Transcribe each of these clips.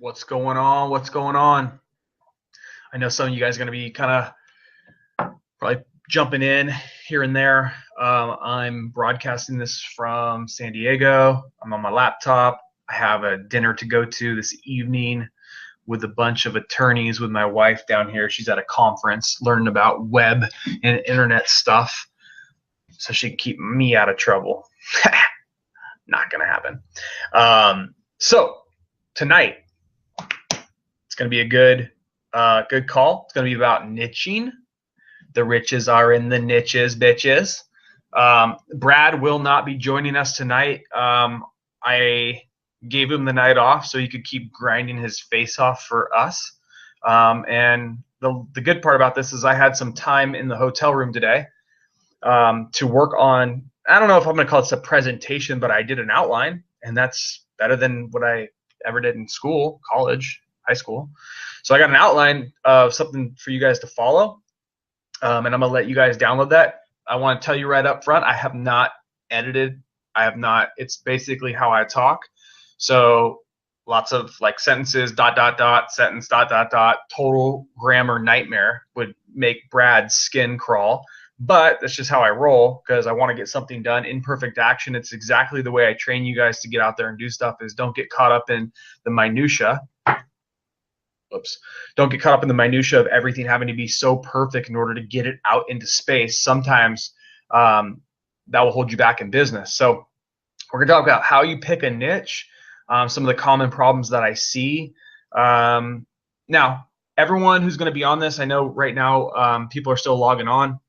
What's going on? What's going on? I know some of you guys are going to be kind of probably jumping in here and there. I'm broadcasting this from San Diego. I'm on my laptop. I have a dinner to go to this evening with a bunch of attorneys with my wife down here. She's at a conference learning about web and internet stuff so she can keep me out of trouble. Not going to happen. So tonight, it's going to be a good call. It's going to be about niching. The riches are in the niches, bitches. Brad will not be joining us tonight. I gave him the night off so he could keep grinding his face off for us. And the good part about this is I had some time in the hotel room today to work on, I don't know if I'm going to call it a presentation, but I did an outline, and that's better than what I ever did in school, college, high school. So I got an outline of something for you guys to follow, and I'm going to let you guys download that. I want to tell you right up front, I have not edited. It's basically how I talk. So lots of like sentences, dot, dot, dot, sentence, dot, dot, dot, total grammar nightmare would make Brad's skin crawl. But that's just how I roll because I want to get something done in perfect action. It's exactly the way I train you guys to get out there and do stuff is don't get caught up in the minutia. Don't get caught up in the minutia of everything having to be so perfect in order to get it out into space. Sometimes that will hold you back in business. So we're going to talk about how you pick a niche, some of the common problems that I see. Now, everyone who's going to be on this, I know right now people are still logging on.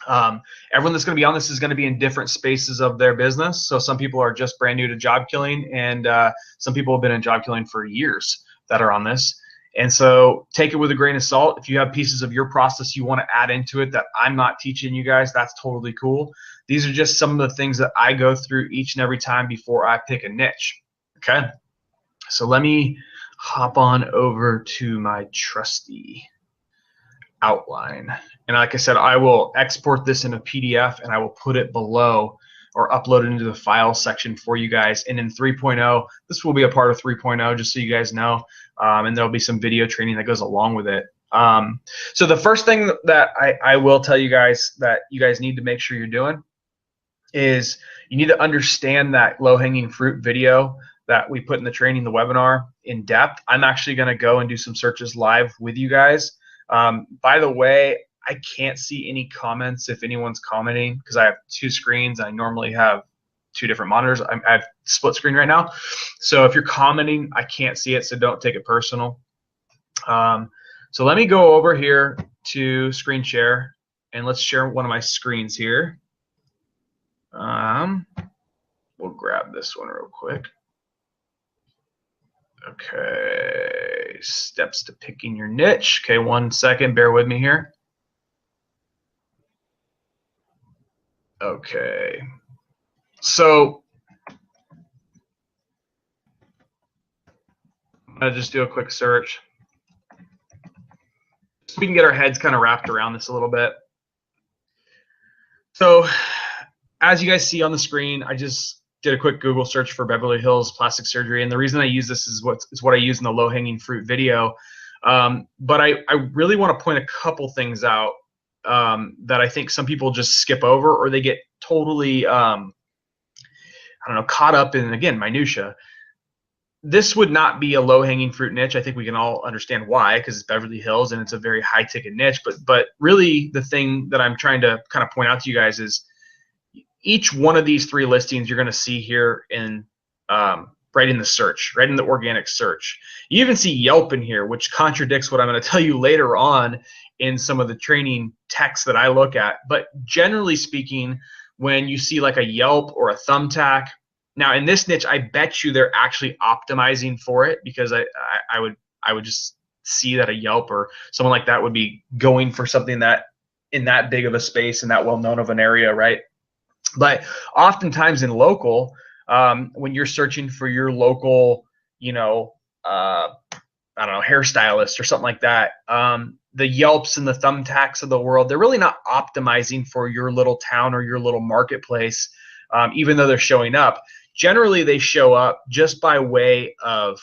Everyone that's going to be on this is going to be in different spaces of their business. So some people are just brand new to job killing, and some people have been in job killing for years that are on this. And so take it with a grain of salt. If you have pieces of your process you want to add into it that I'm not teaching you guys, that's totally cool. These are just some of the things that I go through each and every time before I pick a niche. Okay. So let me hop on over to my trusty outline. And like I said, I will export this in a PDF and I will put it below or upload it into the file section for you guys. And in 3.0, this will be a part of 3.0, just so you guys know. And there'll be some video training that goes along with it. So the first thing that I will tell you guys that you guys need to make sure you're doing is you need to understand that low-hanging fruit video that we put in the training, the webinar, in depth. I'm actually going to go and do some searches live with you guys. By the way, I can't see any comments if anyone's commenting because I have two screens. I normally have two different monitors. I have split screen right now. So if you're commenting, I can't see it, so don't take it personal. So let me go over here to screen share, and let's share one of my screens here. We'll grab this one real quick. Okay, steps to picking your niche. Okay, 1 second, bear with me here. Okay, so I'm gonna just do a quick search so we can get our heads kind of wrapped around this a little bit. So as you guys see on the screen, I just did a quick Google search for Beverly Hills plastic surgery, and the reason I use this is what I use in the low-hanging fruit video. But I really want to point a couple things out that I think some people just skip over, or they get totally, I don't know, caught up in, again, minutia. This would not be a low-hanging fruit niche. I think we can all understand why, because it's Beverly Hills and it's a very high-ticket niche. But really, the thing that I'm trying to kind of point out to you guys is each one of these three listings you're going to see here in right in the search, right in the organic search. You even see Yelp in here, which contradicts what I'm going to tell you later on in some of the training texts that I look at. But generally speaking, when you see like a Yelp or a Thumbtack, now in this niche, I bet you they're actually optimizing for it, because I would just see that a Yelp or someone like that would be going for something that in that big of a space and that well known of an area, right? But oftentimes in local, when you're searching for your local, you know, I don't know, hairstylist or something like that, the Yelps and the Thumbtacks of the world, they're really not optimizing for your little town or your little marketplace, even though they're showing up. Generally, they show up just by way of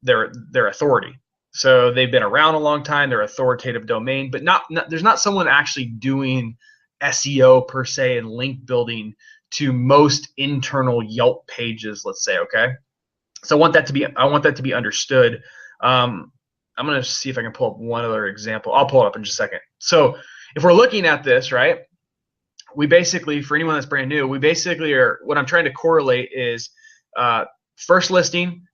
their authority. So they've been around a long time, they're authoritative domain, but there's not someone actually doing SEO per se and link building to most internal Yelp pages, let's say, okay? So I want that to be understood. I'm going to see if I can pull up one other example. I'll pull it up in just a second. So if we're looking at this, right, we basically, for anyone that's brand new, we basically what I'm trying to correlate is first listing,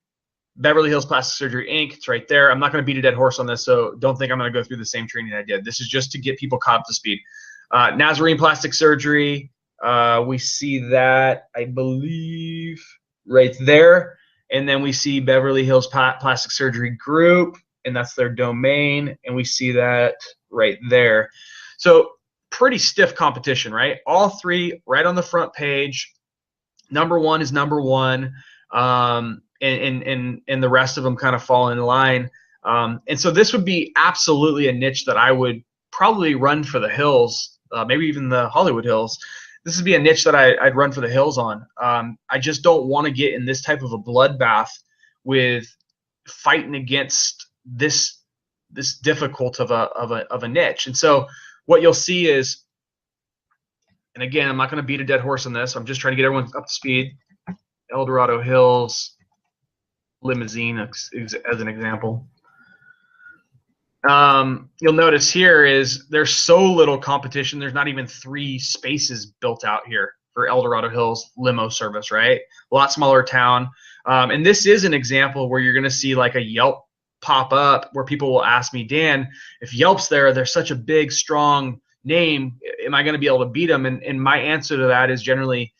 Beverly Hills Plastic Surgery Inc. It's right there. I'm not going to beat a dead horse on this, so don't think I'm going to go through the same training I did. This is just to get people caught up to speed. Nazarene Plastic Surgery, we see that, I believe, right there. And then we see Beverly Hills Plastic Surgery Group, and that's their domain, and we see that right there. So pretty stiff competition, right? All three right on the front page. Number one is number one. And the rest of them kind of fall in line. And so this would be absolutely a niche that I would probably run for the hills, maybe even the Hollywood Hills. This would be a niche that I'd run for the hills on. I just don't want to get in this type of a bloodbath with fighting against this difficult of a niche. And so what you'll see is, and again, I'm not going to beat a dead horse on this. I'm just trying to get everyone up to speed. Eldorado Hills, Limousine as an example. You'll notice here is there's so little competition. There's not even 3 spaces built out here for Eldorado Hills limo service, right? A lot smaller town. And this is an example where you're going to see like a Yelp pop up where people will ask me, Dan, if Yelp's there, they're such a big, strong name. Am I going to be able to beat them? And my answer to that is generally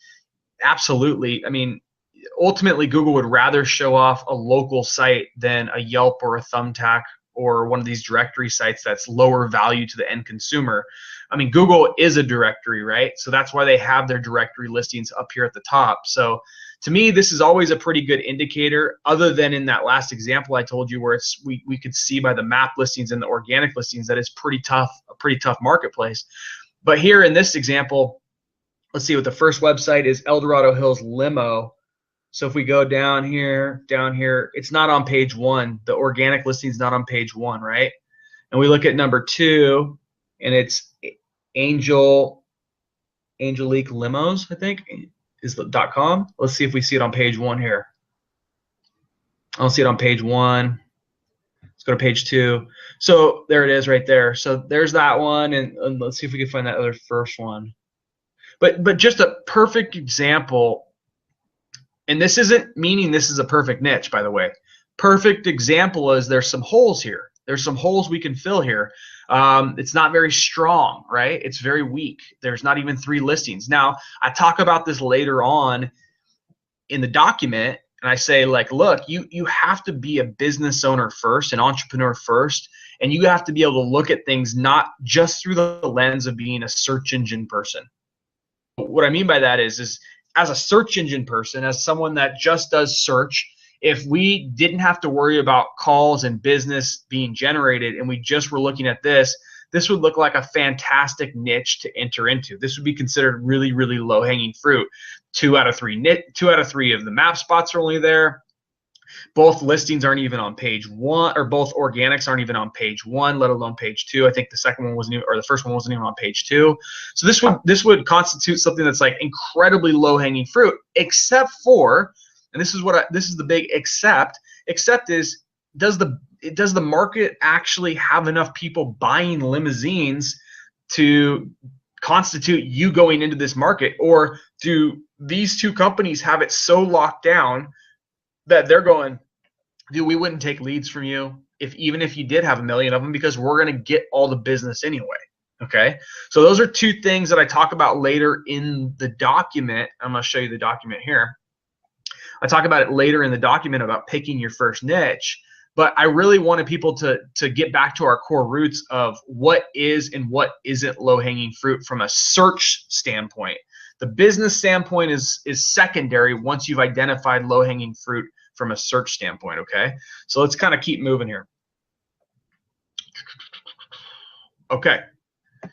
absolutely. I mean, ultimately, Google would rather show off a local site than a Yelp or a Thumbtack or one of these directory sites that's lower value to the end consumer. I mean, Google is a directory, right? So that's why they have their directory listings up here at the top. So to me, this is always a pretty good indicator, other than in that last example I told you where we could see by the map listings and the organic listings that it's a pretty tough marketplace. But here in this example, let's see what the first website is, Eldorado Hills Limo. So if we go down here, it's not on page 1. The organic listing is not on page 1, right? And we look at number 2, and it's Angelique Limos, I think, is the .com. Let's see if we see it on page 1 here. I don't see it on page 1. Let's go to page 2. So there it is right there. So there's that one, and let's see if we can find that other first one. But just a perfect example. And this isn't meaning this is a perfect niche, by the way. Perfect example is there's some holes here. There's some holes we can fill here. It's not very strong, right? It's very weak. There's not even 3 listings. Now, I talk about this later on in the document, and I say, like, look, you have to be a business owner first, an entrepreneur first, and you have to be able to look at things not just through the lens of being a search engine person. What I mean by that is as a search engine person, as someone that just does search, if we didn't have to worry about calls and business being generated and we just were looking at this would look like a fantastic niche to enter into. This would be considered really, really low-hanging fruit. 2 out of 3 of the map spots are only there. Both listings aren't even on page 1, or both organics aren't even on page 1, let alone page 2. I think the second one wasn't even, or the first one wasn't even on page 2. So this would constitute something that's like incredibly low-hanging fruit, except for, and this is the big except is, does the market actually have enough people buying limousines to constitute you going into this market, or do these 2 companies have it so locked down that they're going, dude, we wouldn't take leads from you even if you did have 1 million of them, because we're going to get all the business anyway. Okay, so those are 2 things that I talk about later in the document. I'm going to show you the document here. I talk about it later in the document about picking your first niche, but I really wanted people to get back to our core roots of what is and what isn't low-hanging fruit from a search standpoint. The business standpoint is secondary once you've identified low-hanging fruit from a search standpoint, okay? So let's kind of keep moving here. Okay. I'm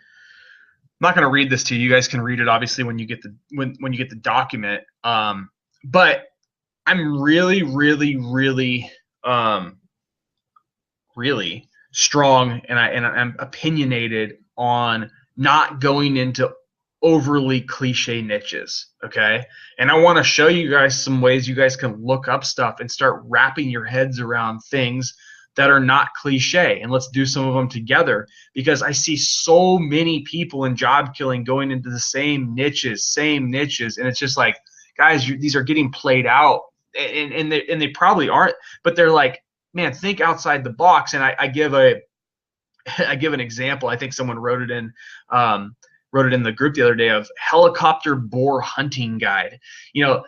not going to read this to you. You guys can read it obviously when you get the when you get the document. But I'm really, really, really, really strong, and I'm opinionated on not going into overly cliche niches. Okay, and I want to show you guys some ways you guys can look up stuff and start wrapping your heads around things that are not cliche, and let's do some of them together, because I see so many people in job killing going into the same niches, and it's just like, guys, these are getting played out, and they probably aren't, but they're like, man, think outside the box. And I give an example. I think someone wrote it in the group the other day, of helicopter boar hunting guide. You know,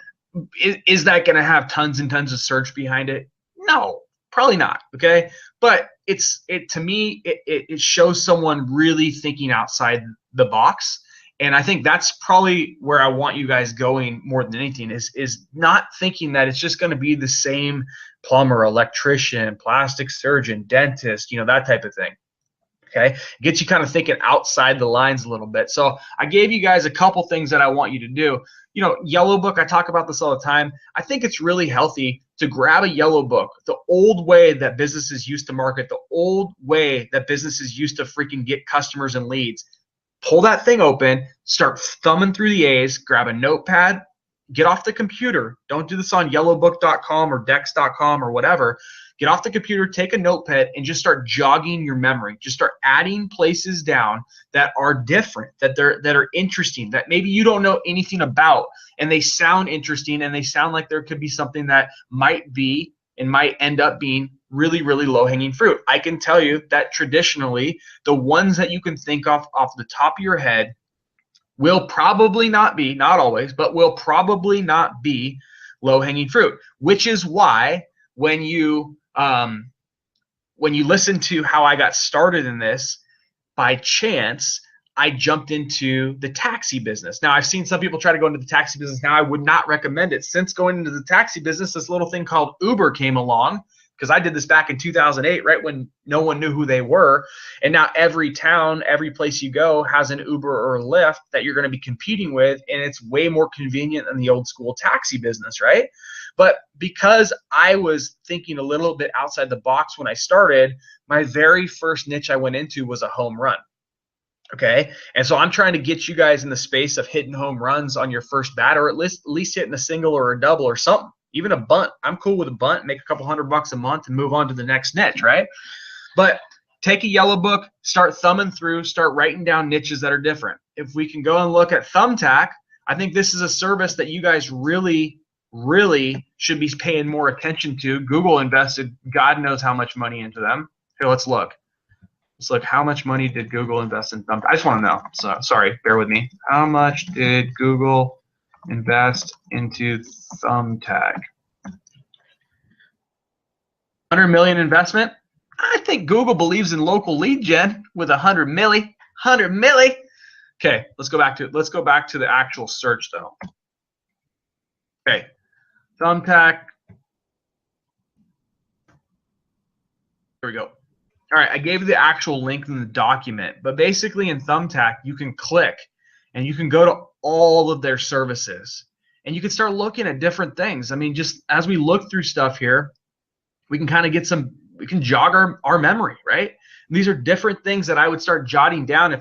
is that going to have tons and tons of search behind it? No, probably not. Okay, but to me it shows someone really thinking outside the box. And I think that's probably where I want you guys going more than anything, is not thinking that it's just going to be the same plumber, electrician, plastic surgeon, dentist, that type of thing. Okay, gets you kind of thinking outside the lines a little bit. So I gave you guys a couple things that I want you to do. Yellow Book, I talk about this all the time. I think it's really healthy to grab a Yellow Book, the old way that businesses used to market, the old way that businesses used to freaking get customers and leads. Pull that thing open, start thumbing through the A's, grab a notepad, get off the computer. Don't do this on yellowbook.com or dex.com or whatever. Get off the computer, take a notepad, and just start jogging your memory. Just start adding places down that are different, that are interesting, that maybe you don't know anything about, and they sound interesting, and they sound like there could be something that might be and might end up being really, really low-hanging fruit. I can tell you that traditionally, the ones that you can think of off the top of your head will probably not be, not always, but will probably not be low-hanging fruit, which is why when you listen to how I got started in this, by chance, I jumped into the taxi business. Now, I've seen some people try to go into the taxi business. Now, I would not recommend it. Since going into the taxi business, this little thing called Uber came along, because I did this back in 2008, right when no one knew who they were. And now every town, every place you go has an Uber or a Lyft that you're going to be competing with, and it's way more convenient than the old school taxi business, right? But because I was thinking a little bit outside the box when I started, my very first niche I went into was a home run. Okay, and so I'm trying to get you guys in the space of hitting home runs on your first bat, or at least hitting a single or a double or something, even a bunt. I'm cool with a bunt, make a couple $100 a month and move on to the next niche, right? But take a Yellow Book, start thumbing through, start writing down niches that are different. If we can go and look at Thumbtack, I think this is a service that you guys really, really should be paying more attention to. Google invested God knows how much money into them. Here, let's look. Let's look. How much money did Google invest in Thumbtack? I just want to know. So sorry, bear with me. How much did Google invest into Thumbtack? $100 million investment. I think Google believes in local lead gen with 100 milli. 100 milli. Okay, let's go back to the actual search though. Okay, Thumbtack. Here we go. All right, I gave you the actual link in the document, but basically in Thumbtack, you can click and you can go to all of their services and you can start looking at different things. I mean, just as we look through stuff here, we can kind of we can jog our memory, right? And these are different things that I would start jotting down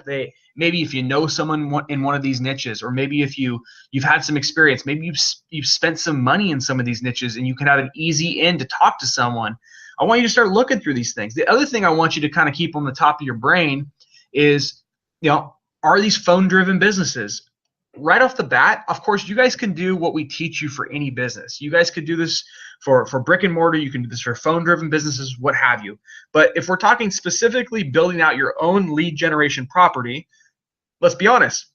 maybe if you know someone in one of these niches, or maybe if you've had some experience, maybe you've spent some money in some of these niches and you can have an easy in to talk to someone. I want you to start looking through these things. The other thing I want you to kind of keep on the top of your brain is, are these phone-driven businesses? Right off the bat, of course, you guys can do what we teach you for any business. You guys could do this for brick and mortar. You can do this for phone-driven businesses, what have you. But if we're talking specifically building out your own lead generation property, let's be honest,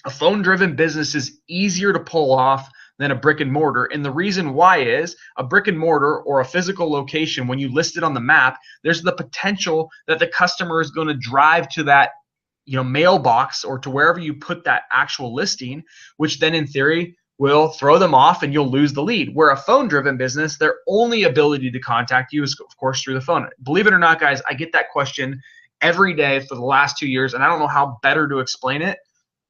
a phone-driven business is easier to pull off than a brick and mortar. And the reason why is a brick and mortar or a physical location, when you list it on the map, there's the potential that the customer is going to drive to that mailbox or to wherever you put that actual listing, which then in theory will throw them off and you'll lose the lead. Where a phone-driven business, their only ability to contact you is, of course, through the phone. Believe it or not, guys, I get that question every day for the last 2 years, and I don't know how better to explain it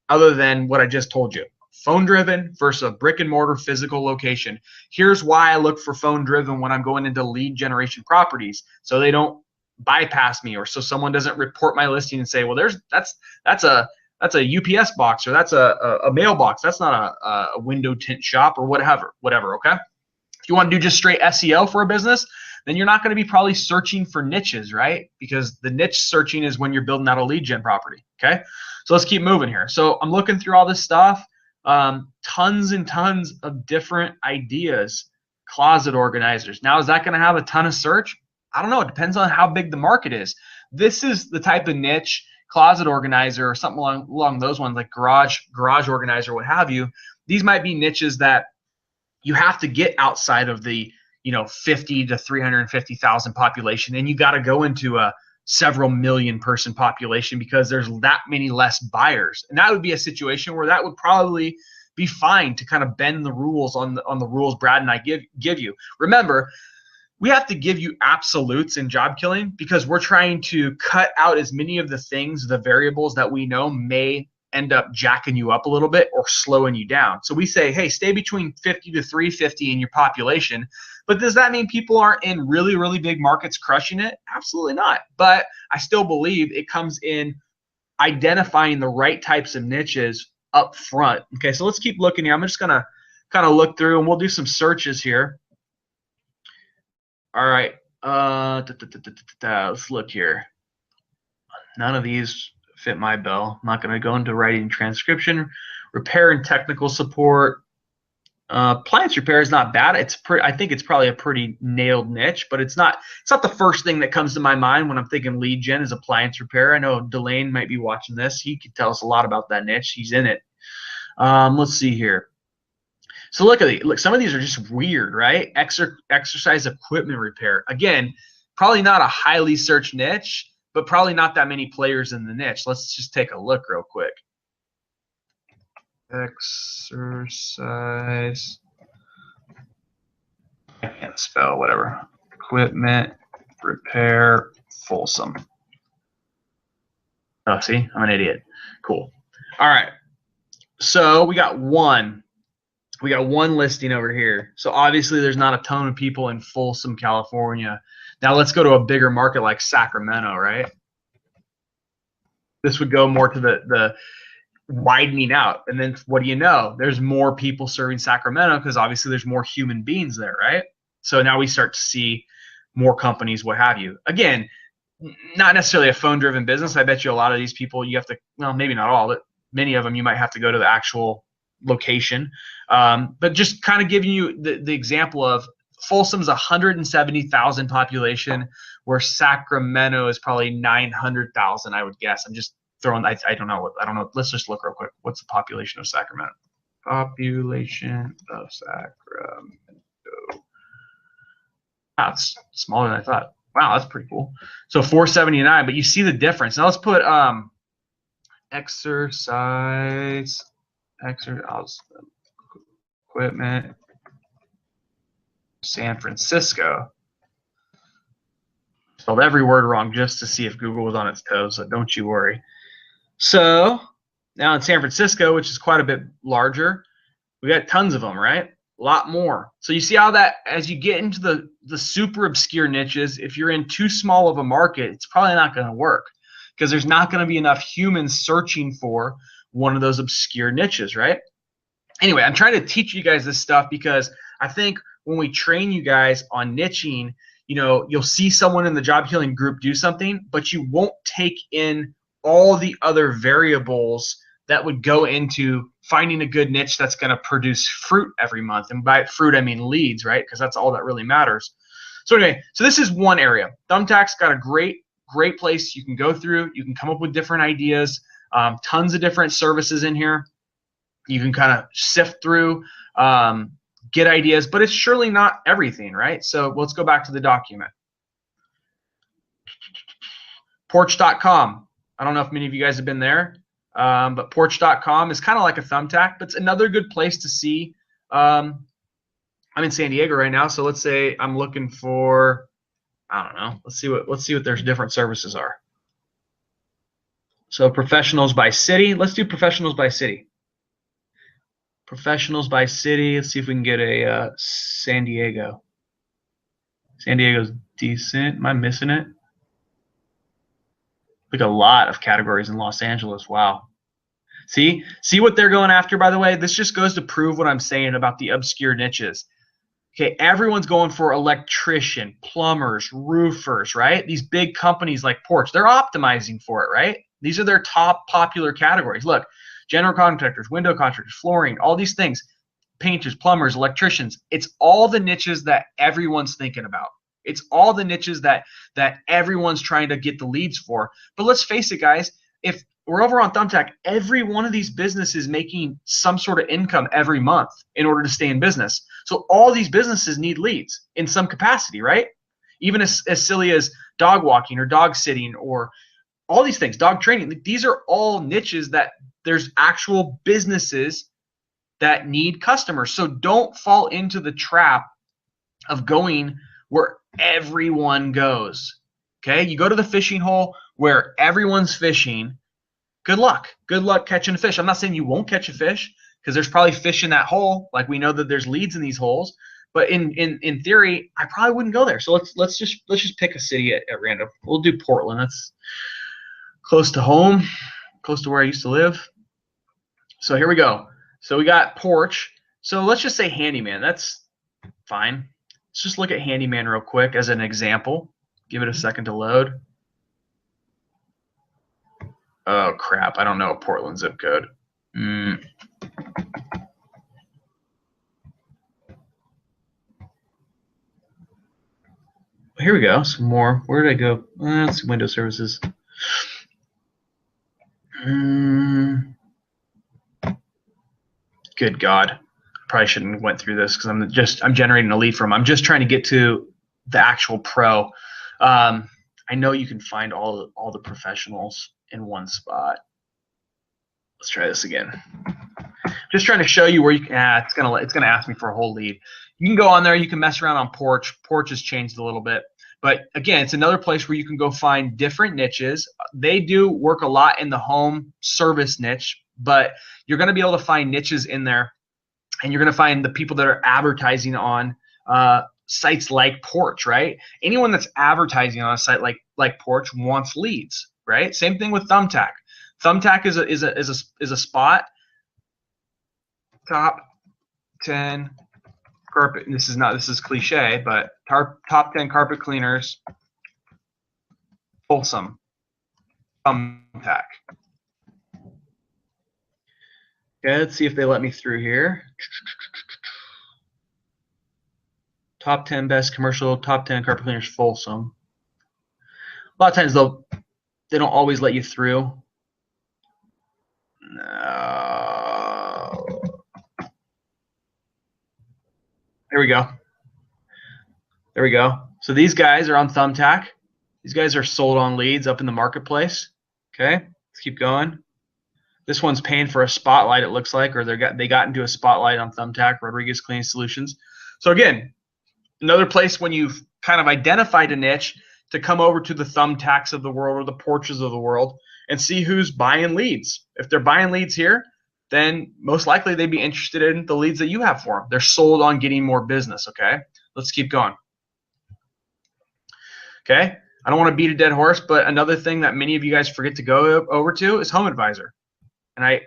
other than what I just told you. phone driven versus a brick and mortar physical location. Here's why I look for phone driven when I'm going into lead generation properties, so they don't bypass me, or so someone doesn't report my listing and say, well, that's a UPS box, or that's a mailbox. That's not a window tint shop, or whatever. Okay. If you want to do just straight SEO for a business, then you're not going to be probably searching for niches, right? Because the niche searching is when you're building out a lead gen property. Okay. So let's keep moving here. So I'm looking through all this stuff. Tons and tons of different ideas. Closet organizers. Now, is that going to have a ton of search? I don't know. It depends on how big the market is. This is the type of niche, closet organizer or something along those ones, like garage organizer, what have you. These might be niches that you have to get outside of the 50 to 350,000 population, and you got to go into a several million person population because there's that many less buyers. And that would be a situation where that would probably be fine to kind of bend the rules on the rules Brad and I give you. Remember, we have to give you absolutes in job killing because we're trying to cut out as many of the things, the variables that we know may end up jacking you up a little bit or slowing you down. So we say, hey, stay between 50 to 350 in your population. But does that mean people aren't in really, really big markets crushing it? Absolutely not. But I still believe it comes in identifying the right types of niches up front. Okay, so let's keep looking here. I'm just going to kind of look through and we'll do some searches here. All right, let's look here. None of these fit my bill. I'm not going to go into writing transcription. Repair and technical support. Appliance repair is not bad. I think it's probably a pretty nailed niche, but it's not the first thing that comes to my mind when I'm thinking lead gen is appliance repair. I know Delane might be watching this. He could tell us a lot about that niche. He's in it. Let's see here. So look, some of these are just weird, right? Exercise equipment repair. Again, probably not a highly searched niche, but probably not that many players in the niche. Let's just take a look real quick. Exercise. I can't spell, whatever. Equipment repair Folsom. Oh, see, I'm an idiot. Cool. All right. So we got one listing over here. So obviously there's not a ton of people in Folsom, California. Now let's go to a bigger market like Sacramento, right? This would go more to the widening out. And then what do you know? There's more people serving Sacramento because obviously there's more human beings there, right? So now we start to see more companies, what have you. Again, not necessarily a phone-driven business. I bet you a lot of these people, you have to, well, maybe not all, but many of them you might have to go to the actual location. But just kind of giving you the example of Folsom's 170,000 population, where Sacramento is probably 900,000, I would guess. I'm just throwing, I don't know. Let's just look real quick. What's the population of Sacramento? Population of Sacramento. Wow, it's smaller than I thought. Wow, that's pretty cool. So 479, but you see the difference. Now let's put exercise equipment San Francisco. Spelled every word wrong just to see if Google was on its toes, so don't you worry. So now in San Francisco, which is quite a bit larger, we got tons of them, right? A lot more. So you see how that, as you get into the super obscure niches, if you're in too small of a market, it's probably not going to work because there's not going to be enough humans searching for one of those obscure niches, right? Anyway, I'm trying to teach you guys this stuff because I think when we train you guys on niching, you'll see someone in the job healing group do something, but you won't take in all the other variables that would go into finding a good niche that's going to produce fruit every month. And by fruit, I mean leads, right? Because that's all that really matters. So anyway, so this is one area. Thumbtack's got a great place you can go through. You can come up with different ideas, tons of different services in here. You can kind of sift through, get ideas, but it's surely not everything, right? So let's go back to the document. Porch.com. I don't know if many of you guys have been there, but Porch.com is kind of like a Thumbtack, but it's another good place to see. I'm in San Diego right now, so let's say I'm looking for, I don't know. Let's see what their different services are. So professionals by city. Let's do professionals by city. Professionals by city. Let's see if we can get a San Diego. San Diego's decent. Am I missing it? Like a lot of categories in Los Angeles. Wow. See what they're going after, by the way? This just goes to prove what I'm saying about the obscure niches. Okay, everyone's going for electrician, plumbers, roofers, right? These big companies like Porch, they're optimizing for it, right? These are their top popular categories. Look, general contractors, window contractors, flooring, all these things, painters, plumbers, electricians. It's all the niches that everyone's thinking about. It's all the niches that everyone's trying to get the leads for. But let's face it, guys, if we're over on Thumbtack, every one of these businesses making some sort of income every month in order to stay in business. So all these businesses need leads in some capacity, right? Even as silly as dog walking or dog sitting or all these things, dog training. These are all niches that there's actual businesses that need customers. So don't fall into the trap of going where everyone goes. Okay, you go to the fishing hole where everyone's fishing. Good luck. Good luck catching a fish. I'm not saying you won't catch a fish because there's probably fish in that hole. Like we know that there's leads in these holes. But in theory, I probably wouldn't go there. So let's just pick a city at random. We'll do Portland. That's close to home, close to where I used to live. So here we go. So we got Porch. So let's just say handyman. That's fine. Let's just look at handyman real quick as an example. Give it a second to load. Oh, crap. I don't know a Portland zip code. Here we go. Some more. Where did I go? Let's see, window services. Good God. Probably shouldn't have went through this because I'm generating a lead from. I'm just trying to get to the actual pro. I know you can find all the professionals in one spot. Let's try this again. Just trying to show you where you can. It's gonna ask me for a whole lead. You can go on there. You can mess around on Porch. Porch has changed a little bit, but again, it's another place where you can go find different niches. They do work a lot in the home service niche, but you're gonna be able to find niches in there, and you're gonna find the people that are advertising on sites like Porch, right? Anyone that's advertising on a site like Porch wants leads, right? Same thing with Thumbtack. Thumbtack is a spot. Top 10 carpet. And this is cliche, but top 10 carpet cleaners. Folsom. Thumbtack. Okay, let's see if they let me through here. Top 10 best commercial, top 10 carpet cleaners, Folsom. A lot of times they don't always let you through. No. There we go. There we go. So these guys are on Thumbtack. These guys are sold on leads up in the marketplace. Okay, let's keep going. This one's paying for a spotlight, it looks like, or they got into a spotlight on Thumbtack, Rodriguez Cleaning Solutions. So again, another place when you've kind of identified a niche to come over to the Thumbtacks of the world or the Porches of the world and see who's buying leads. If they're buying leads here, then most likely they'd be interested in the leads that you have for them. They're sold on getting more business, okay? Let's keep going. Okay, I don't want to beat a dead horse, but another thing that many of you guys forget to go over to is Home Advisor. And I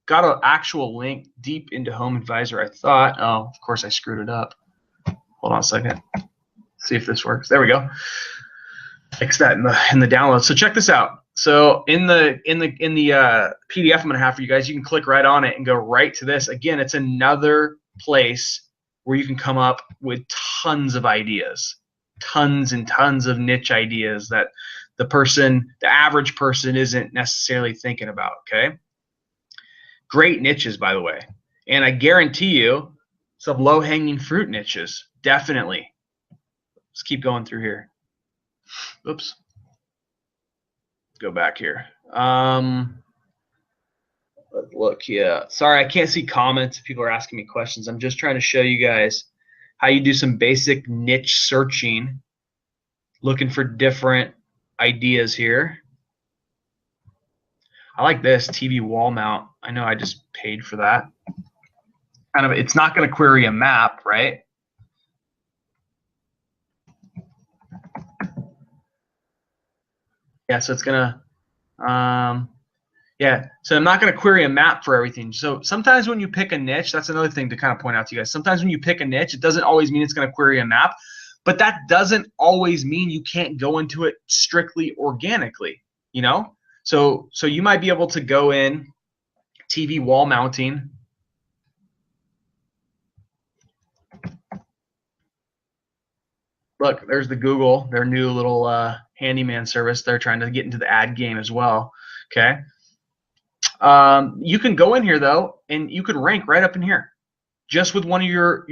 got an actual link deep into Home Advisor, I thought. Oh, of course I screwed it up. Hold on a second. See if this works. There we go. Fix that in the download. So check this out. So in the PDF I'm gonna have for you guys, you can click right on it and go right to this. Again, it's another place where you can come up with tons of ideas, tons and tons of niche ideas that the average person isn't necessarily thinking about. Okay. Great niches, by the way, and I guarantee you some low-hanging fruit niches. Definitely. Let's keep going through here. Oops. Go back here. Look, yeah. Sorry, I can't see comments. People are asking me questions. I'm just trying to show you guys how you do some basic niche searching, looking for different ideas here. I like this TV wall mount. I know I just paid for that. kind of, it's not going to query a map, right? Yeah, so it's going to, yeah, so I'm not going to query a map for everything. So sometimes when you pick a niche, that's another thing to kind of point out to you guys. Sometimes when you pick a niche, it doesn't always mean it's going to query a map, but that doesn't always mean you can't go into it strictly organically, you know? So you might be able to go in TV wall mounting. Look, there's the Google, their new little handyman service. They're trying to get into the ad game as well. Okay. You can go in here though, and you could rank right up in here, just with one of your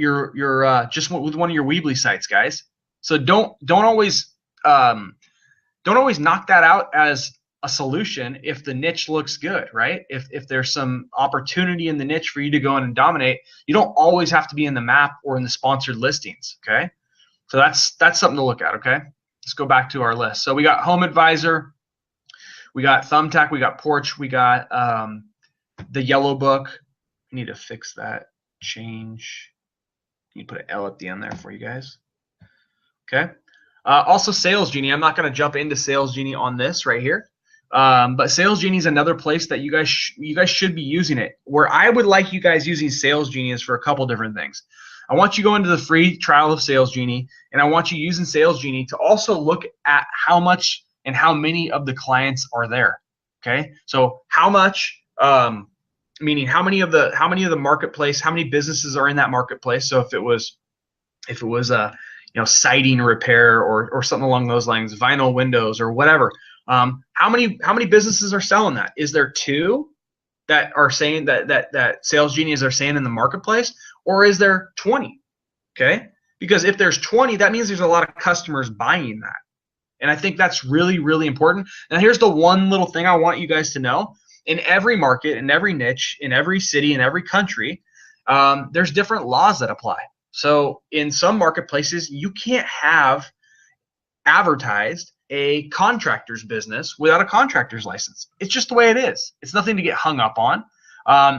just with one of your Weebly sites, guys. So don't always knock that out as a solution if the niche looks good, right? If there's some opportunity in the niche for you to go in and dominate, you don't always have to be in the map or in the sponsored listings. Okay. So that's something to look at, okay? Let's go back to our list. So we got Home Advisor, we got Thumbtack, we got Porch, we got the Yellow Book. I need to fix that change. You put an L at the end there for you guys. Okay. Also Sales Genie. I'm not going to jump into Sales Genie on this right here. But Sales Genie is another place that you guys should be using it. Where I would like you guys using Sales Genie is for a couple different things. I want you to go into the free trial of Sales Genie, and I want you using Sales Genie to also look at how much and how many of the clients are there. Okay, so how much, meaning how many of the marketplace, how many businesses are in that marketplace. So if it was a siding repair or something along those lines, vinyl windows or whatever. How many businesses are selling that? Is there 2 that are saying that Sales Genies are saying in the marketplace, or is there 20? Okay, because if there's 20, that means there's a lot of customers buying that, and I think that's really, really important. Now here's the one little thing I want you guys to know: in every market, in every niche, in every city, in every country, there's different laws that apply. So in some marketplaces, you can't have advertised a contractor's business without a contractor's license. It's just the way it is. It's nothing to get hung up on.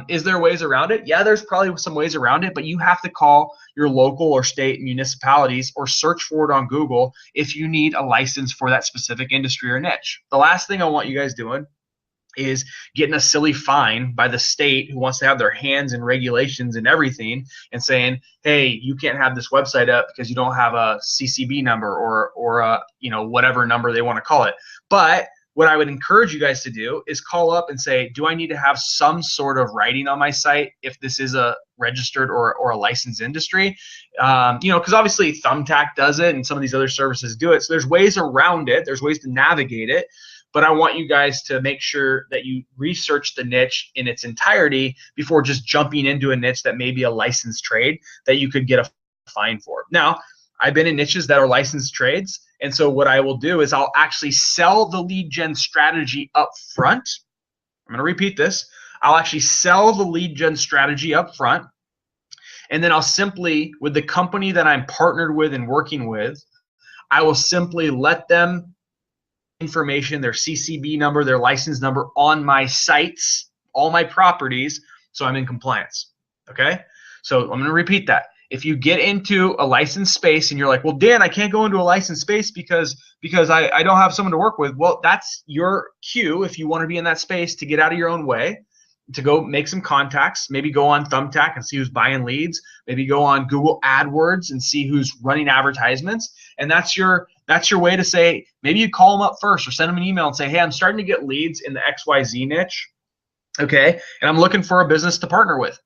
Is there ways around it? Yeah, there's probably some ways around it, but you have to call your local or state municipalities or search for it on Google if you need a license for that specific industry or niche. The last thing I want you guys doing is getting a silly fine by the state who wants to have their hands in regulations and everything and saying, hey, you can't have this website up because you don't have a CCB number or a, whatever number they want to call it. But what I would encourage you guys to do is call up and say, do I need to have some sort of writing on my site if this is a registered or a licensed industry? Because obviously Thumbtack does it and some of these other services do it. So there's ways around it. There's ways to navigate it. But I want you guys to make sure that you research the niche in its entirety before just jumping into a niche that may be a licensed trade that you could get a fine for. Now, I've been in niches that are licensed trades, and so what I will do is I'll actually sell the lead gen strategy up front. I'm going to repeat this. I'll actually sell the lead gen strategy up front, and then I'll simply, with the company that I'm partnered with and working with, I will simply let them information, their CCB number, their license number on my sites, all my properties, so I'm in compliance. Okay? So I'm going to repeat that. If you get into a licensed space and you're like, well, Dan, I can't go into a licensed space because I don't have someone to work with. Well, that's your cue if you want to be in that space to get out of your own way, to go make some contacts, maybe go on Thumbtack and see who's buying leads, maybe go on Google AdWords and see who's running advertisements. And that's your way to say, maybe you call them up first or send them an email and say, hey, I'm starting to get leads in the XYZ niche, okay, and I'm looking for a business to partner with,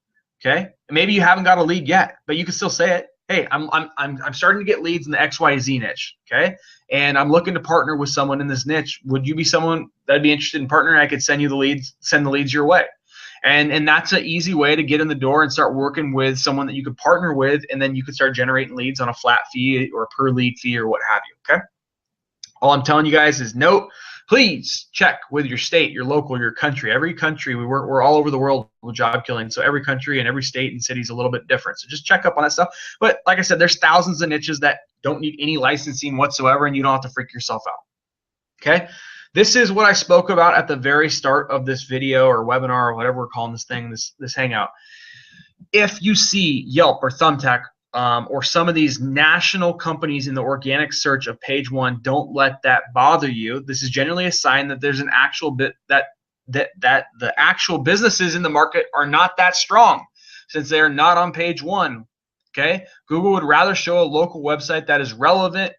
okay? And maybe you haven't got a lead yet, but you can still say it. Hey, I'm starting to get leads in the XYZ niche, okay, and I'm looking to partner with someone in this niche. Would you be someone that'd be interested in partnering? I could send you the leads, send the leads your way. And that's an easy way to get in the door and start working with someone that you could partner with, and then you could start generating leads on a flat fee or a per lead fee or what have you, okay? All I'm telling you guys is note, please check with your state, your local, your country. Every country, we're all over the world with job killing, so every country and every state and city is a little bit different. So just check up on that stuff. But like I said, there's thousands of niches that don't need any licensing whatsoever, and you don't have to freak yourself out, okay? This is what I spoke about at the very start of this video or webinar or whatever we're calling this thing, this hangout. if you see Yelp or Thumbtack or some of these national companies in the organic search of page one, don't let that bother you. This is generally a sign that there's an actual bit that the actual businesses in the market are not that strong, since they're not on page one. Okay, Google would rather show a local website that is relevant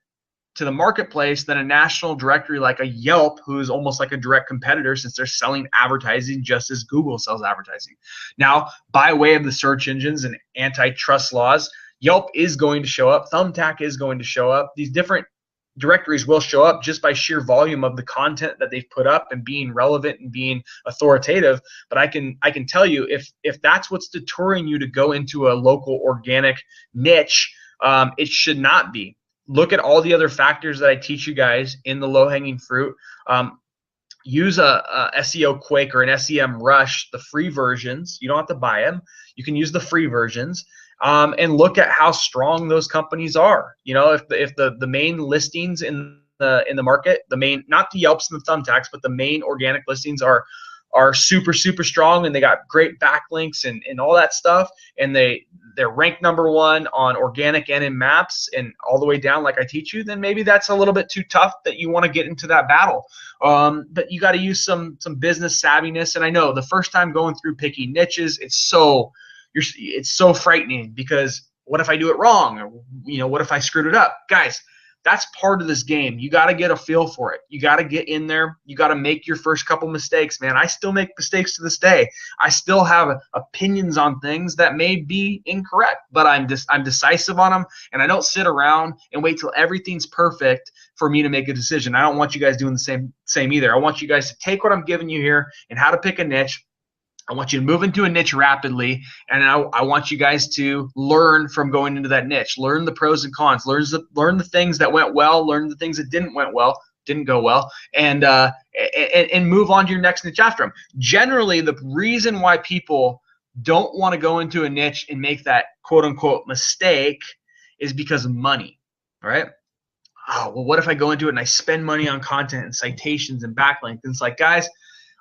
to the marketplace than a national directory like a Yelp, who's almost like a direct competitor since they're selling advertising just as Google sells advertising. Now, by way of the search engines and antitrust laws, Yelp is going to show up. Thumbtack is going to show up. These different directories will show up just by sheer volume of the content that they've put up and being relevant and being authoritative. But I can tell you, if that's what's deterring you to go into a local organic niche, it should not be. Look at all the other factors that I teach you guys in the low-hanging fruit. Use a SEO Quake or an SEM Rush, the free versions. You don't have to buy them. You can use the free versions. And look at how strong those companies are. You know, if the main listings in the market, the main, not the Yelps and the Thumbtacks, but the main organic listings are super strong, and they got great backlinks and all that stuff, and they're ranked #1 on organic and in maps and all the way down like I teach you, then maybe that's a little bit too tough that you want to get into that battle. But you got to use some business savviness. And I know the first time going through picking niches, it's so frightening, because what if I do it wrong? Or, you know, what if I screwed it up? Guys, that's part of this game. You got to get a feel for it. You got to get in there. You got to make your first couple mistakes, man. I still make mistakes to this day. I still have opinions on things that may be incorrect, but I'm decisive on them, and I don't sit around and wait till everything's perfect for me to make a decision. I don't want you guys doing the same either. I want you guys to take what I'm giving you here and how to pick a niche. I want you to move into a niche rapidly, and I want you guys to learn from going into that niche. Learn the pros and cons. Learn the things that went well. Learn the things that didn't go well, and move on to your next niche after them. Generally, the reason why people don't want to go into a niche and make that quote unquote mistake is because of money. All right. Oh, well, what if I go into it and I spend money on content and citations and backlinks? And it's like, guys,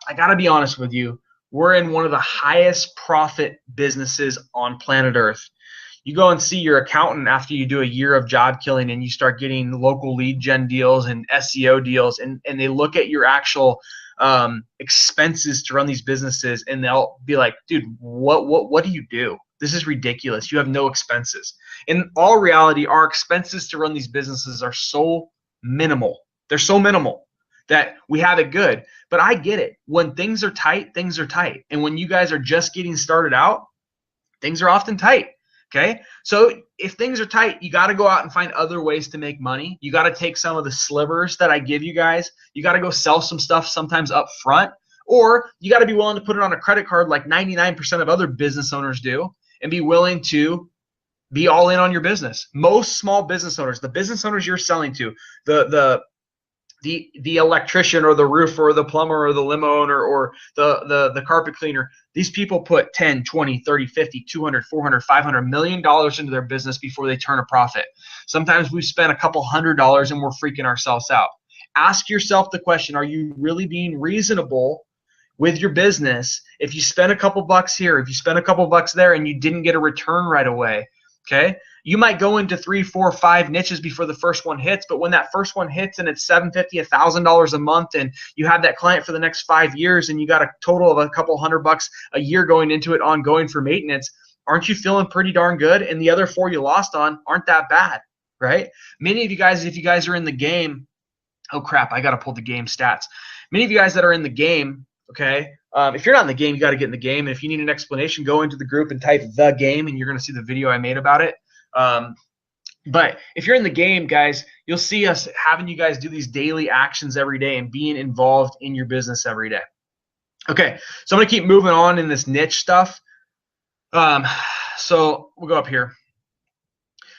I got to be honest with you. We're in one of the highest profit businesses on planet Earth. You go and see your accountant after you do a year of job killing and you start getting local lead gen deals and SEO deals, and they look at your actual expenses to run these businesses, and they'll be like, dude, what do you do? This is ridiculous. You have no expenses. In all reality, our expenses to run these businesses are so minimal. They're so minimal that we have it good. But I get it. When things are tight, things are tight. And when you guys are just getting started out, things are often tight. Okay? So if things are tight, you got to go out and find other ways to make money. You got to take some of the slivers that I give you guys. You got to go sell some stuff sometimes up front, or you got to be willing to put it on a credit card like 99% of other business owners do, and be willing to be all in on your business. Most small business owners, the business owners you're selling to, the electrician or the roofer or the plumber or the limo owner or the carpet cleaner, these people put 10, 20, 30, 50, 200, 400, 500 million dollars into their business before they turn a profit. Sometimes we've spent a couple $100 and we're freaking ourselves out. Ask yourself the question, are you really being reasonable with your business if you spend a couple bucks here, if you spend a couple bucks there and you didn't get a return right away? Okay, you might go into 3, 4, 5 niches before the first one hits, but when that first one hits and it's $750, $1,000 a month, and you have that client for the next 5 years, and you got a total of a couple $100 a year going into it ongoing for maintenance, aren't you feeling pretty darn good? And the other 4 you lost on aren't that bad, right? Many of you guys, if you guys are in the game, oh crap, I got to pull the game stats. Many of you guys that are in the game, okay, if you're not in the game, you got to get in the game. And if you need an explanation, go into the group and type "the game," and you're going to see the video I made about it. But if you're in the game, guys, you'll see us having you guys do these daily actions every day and being involved in your business every day. Okay, so I'm going to keep moving on in this niche stuff. So we'll go up here.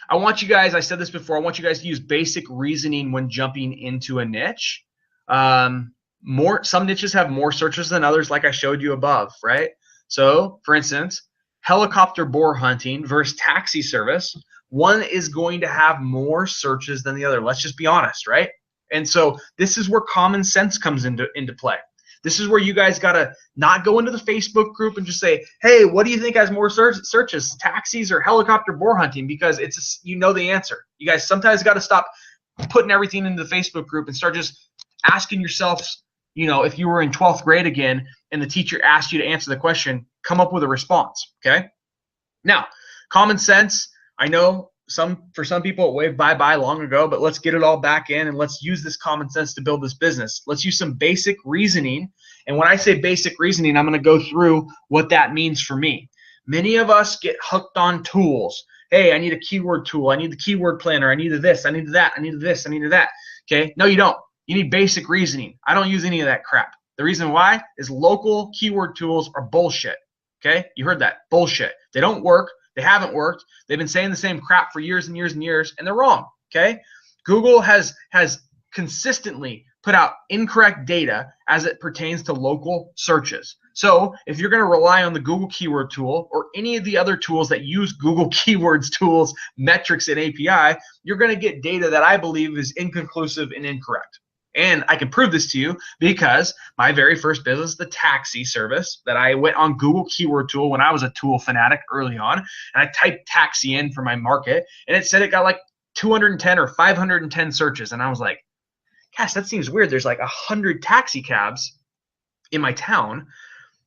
I want you guys, I said this before, I want you guys to use basic reasoning when jumping into a niche. Some niches have more searches than others, like I showed you above, right? So, for instance, helicopter boar hunting versus taxi service, one is going to have more searches than the other. Let's just be honest, right? And so this is where common sense comes into play. This is where you guys got to not go into the Facebook group and just say, hey, what do you think has more searches, taxis or helicopter boar hunting? Because it's, you know, the answer. You guys sometimes got to stop putting everything into the Facebook group and start just asking yourselves, you know, if you were in 12th grade again and the teacher asked you to answer the question, come up with a response, okay? Now, common sense, I know for some people it waved bye-bye long ago, but let's get it all back in and let's use this common sense to build this business. Let's use some basic reasoning. And when I say basic reasoning, I'm going to go through what that means for me. Many of us get hooked on tools. Hey, I need a keyword tool. I need the keyword planner. I need this. I need that. I need this. I need that. Okay? No, you don't. You need basic reasoning. I don't use any of that crap. The reason why is local keyword tools are bullshit. Okay? You heard that. Bullshit. They don't work. They haven't worked. They've been saying the same crap for years and years and years, and they're wrong. Okay? Google has consistently put out incorrect data as it pertains to local searches. So if you're going to rely on the Google keyword tool or any of the other tools that use Google keywords tools, metrics, and API, you're going to get data that I believe is inconclusive and incorrect. And I can prove this to you because my very first business, the taxi service, that I went on Google keyword tool when I was a tool fanatic early on, and I typed taxi in for my market, and it said it got like 210 or 510 searches. And I was like, gosh, that seems weird. There's like 100 taxi cabs in my town.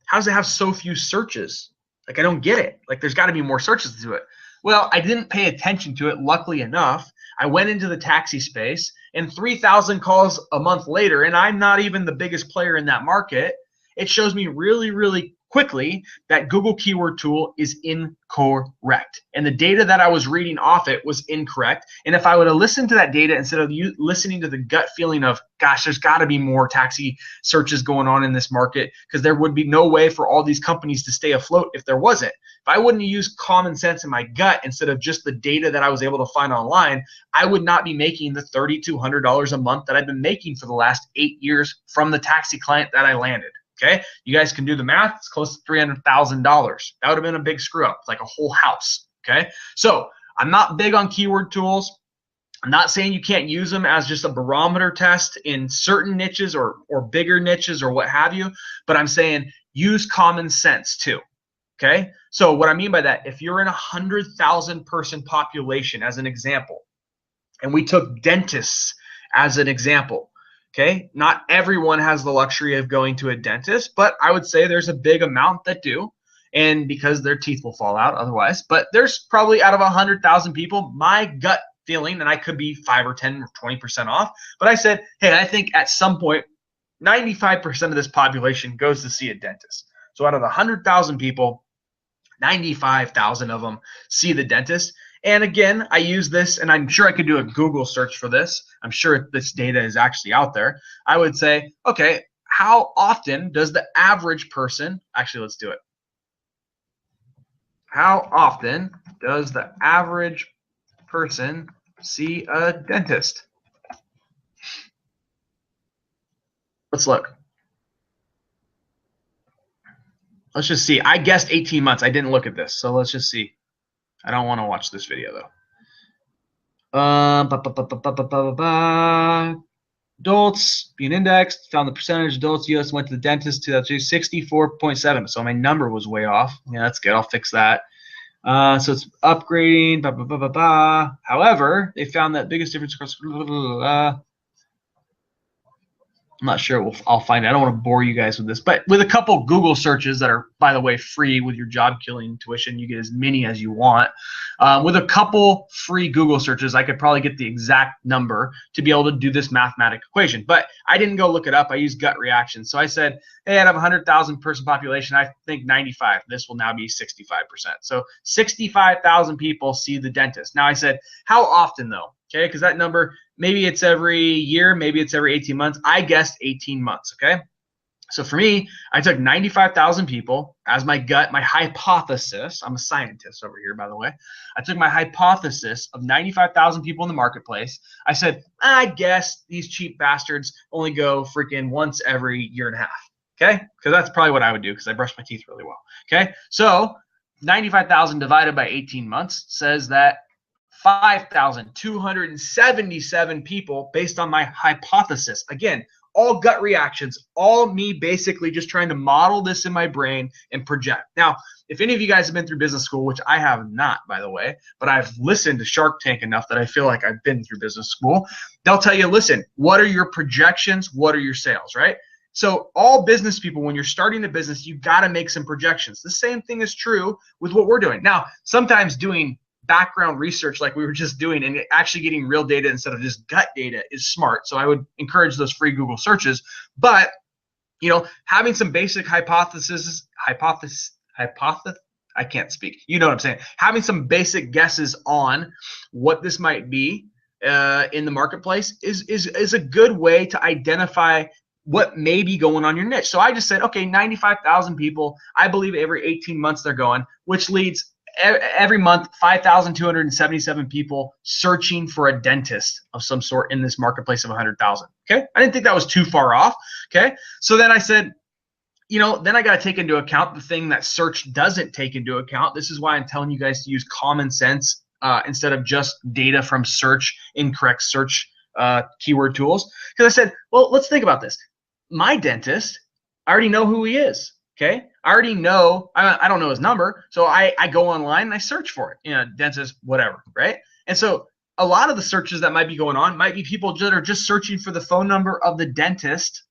How does it have so few searches? Like, I don't get it. Like, there's got to be more searches to it. Well, I didn't pay attention to it, luckily enough. I went into the taxi space, and 3,000 calls a month later, and I'm not even the biggest player in that market, it shows me really, really quickly that Google keyword tool is incorrect. And the data that I was reading off it was incorrect. And if I would have listened to that data instead of listening to the gut feeling of, gosh, there's got to be more taxi searches going on in this market, because there would be no way for all these companies to stay afloat if there wasn't. If I wouldn't use common sense in my gut instead of just the data that I was able to find online, I would not be making the $3,200 a month that I've been making for the last 8 years from the taxi client that I landed. Okay, you guys can do the math. It's close to $300,000. That would have been a big screw up. It's like a whole house. Okay, so I'm not big on keyword tools. I'm not saying you can't use them as just a barometer test in certain niches or bigger niches or what have you, but I'm saying use common sense too. Okay, so what I mean by that, if you're in a 100,000 person population as an example, and we took dentists as an example, okay, not everyone has the luxury of going to a dentist, but I would say there's a big amount that do, and because their teeth will fall out otherwise. But there's probably, out of 100,000 people, my gut feeling, and I could be 5 or 10 or 20% off, but I said, hey, I think at some point 95% of this population goes to see a dentist. So out of the 100,000 people, 95,000 of them see the dentist. And again, I use this, and I'm sure I could do a Google search for this. I'm sure this data is actually out there. I would say, okay, how often does the average person, actually, let's do it. How often does the average person see a dentist? Let's look. Let's just see. I guessed 18 months. I didn't look at this, so let's just see. I don't want to watch this video though. Adults being indexed, found the percentage of adults U.S. went to the dentist to 64.7. So my number was way off. Yeah, that's good. I'll fix that. So it's upgrading. However, they found that biggest difference across. I'm not sure. I'll find it. I don't want to bore you guys with this, but with a couple Google searches that are, by the way, free with your job killing tuition, you get as many as you want. With a couple free Google searches, I could probably get the exact number to be able to do this mathematical equation. But I didn't go look it up. I used gut reaction. So I said, hey, out of 100,000 person population, I think 95. This will now be 65%. So 65,000 people see the dentist. Now I said, how often though? Okay, because that number, maybe it's every year, maybe it's every 18 months. I guessed 18 months, okay? So for me, I took 95,000 people as my gut, my hypothesis. I'm a scientist over here, by the way. I took my hypothesis of 95,000 people in the marketplace. I said, I guess these cheap bastards only go freaking once every year and a half, okay? Because that's probably what I would do because I brush my teeth really well, okay? So 95,000 divided by 18 months says that 5,277 people based on my hypothesis. Again, all gut reactions, all me basically just trying to model this in my brain and project. Now, if any of you guys have been through business school, which I have not, by the way, but I've listened to Shark Tank enough that I feel like I've been through business school, they'll tell you, listen, what are your projections? What are your sales, right? So all business people, when you're starting a business, you got to make some projections. The same thing is true with what we're doing. Now, sometimes doing background research like we were just doing and actually getting real data instead of just gut data is smart. So I would encourage those free Google searches. But, having some basic I can't speak. You know what I'm saying? Having some basic guesses on what this might be in the marketplace is a good way to identify what may be going on your niche. So I just said, okay, 95,000 people. I believe every 18 months they're going, which leads every month 5,277 people searching for a dentist of some sort in this marketplace of 100,000. Okay, I didn't think that was too far off. Okay, so then I said, then I got to take into account the thing that search doesn't take into account. This is why I'm telling you guys to use common sense instead of just data from incorrect search keyword tools. Because I said, well, let's think about this. My dentist, I already know who he is. Okay, I already know, I don't know his number, so I go online and I search for it, dentist, whatever, right? And so a lot of the searches that might be going on might be people that are just searching for the phone number of the dentist,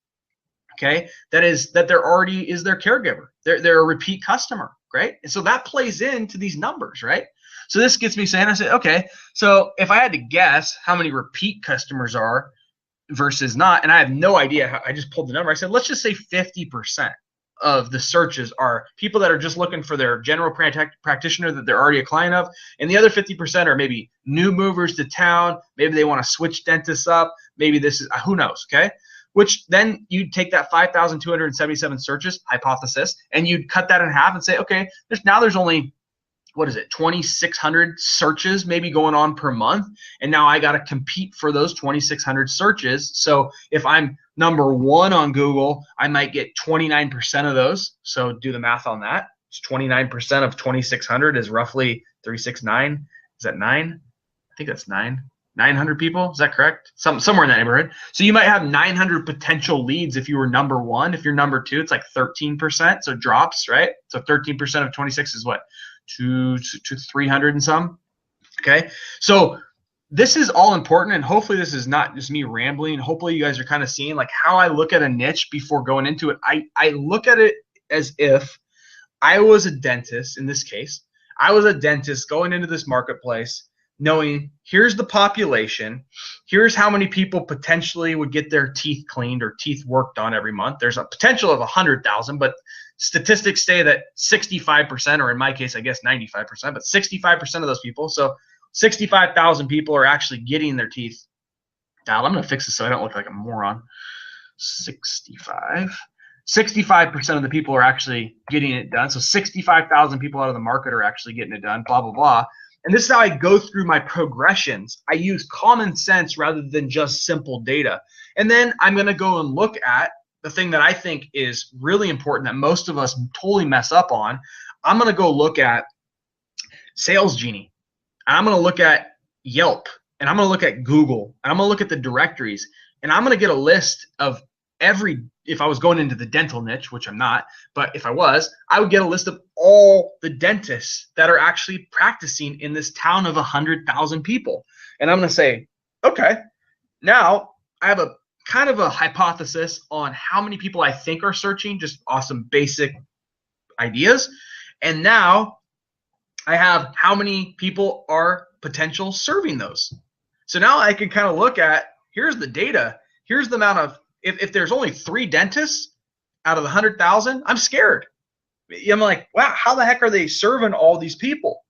okay, that they're already is their caregiver. They're a repeat customer, right? And so that plays into these numbers, right? So this gets me saying, I said, okay, so if I had to guess how many repeat customers are versus not, and I have no idea, I just pulled the number, I said, let's just say 50%. Of the searches are people that are just looking for their general practitioner that they're already a client of, and the other 50% are maybe new movers to town. Maybe they want to switch dentists up. Maybe this is who knows, okay? Which then you'd take that 5,277 searches hypothesis and you'd cut that in half and say, okay, there's only 2,600 searches maybe going on per month, and now I got to compete for those 2,600 searches. So if I'm number one on Google, I might get 29% of those. So do the math on that. It's 29% of 2,600 is roughly 369. Is that 9? I think that's 900 people. Is that correct? Somewhere in that neighborhood. So you might have 900 potential leads if you were number one. If you're number two, it's like 13%. So it drops, right? So 13% of 26 is what? To 300 and some. Okay. So this is all important, and hopefully this is not just me rambling. Hopefully you guys are kind of seeing like how I look at a niche before going into it. I look at it as if I was a dentist in this case. I was a dentist going into this marketplace knowing here's the population, here's how many people potentially would get their teeth cleaned or teeth worked on every month. There's a potential of 100,000, but statistics say that 65%, or in my case, I guess 95%, but 65% of those people, so 65,000 people are actually getting their teeth done. I'm going to fix this so I don't look like a moron. 65% of the people are actually getting it done. So 65,000 people out of the market are actually getting it done, blah, blah, blah. And this is how I go through my progressions. I use common sense rather than just simple data. And then I'm going to go and look at the thing that I think is really important that most of us totally mess up on. I'm going to go look at Sales Genie. I'm going to look at Yelp, and I'm going to look at Google, and I'm going to look at the directories, and I'm going to get a list of if I was going into the dental niche, which I'm not, but if I was, I would get a list of all the dentists that are actually practicing in this town of 100,000 people. And I'm going to say, okay, now I have a kind of a hypothesis on how many people I think are searching, just awesome basic ideas. And now I have how many people are potential serving those. So now I can kind of look at, here's the data. Here's the amount of, if there's only 3 dentists out of the 100,000, I'm scared. I'm like, wow, how the heck are they serving all these people?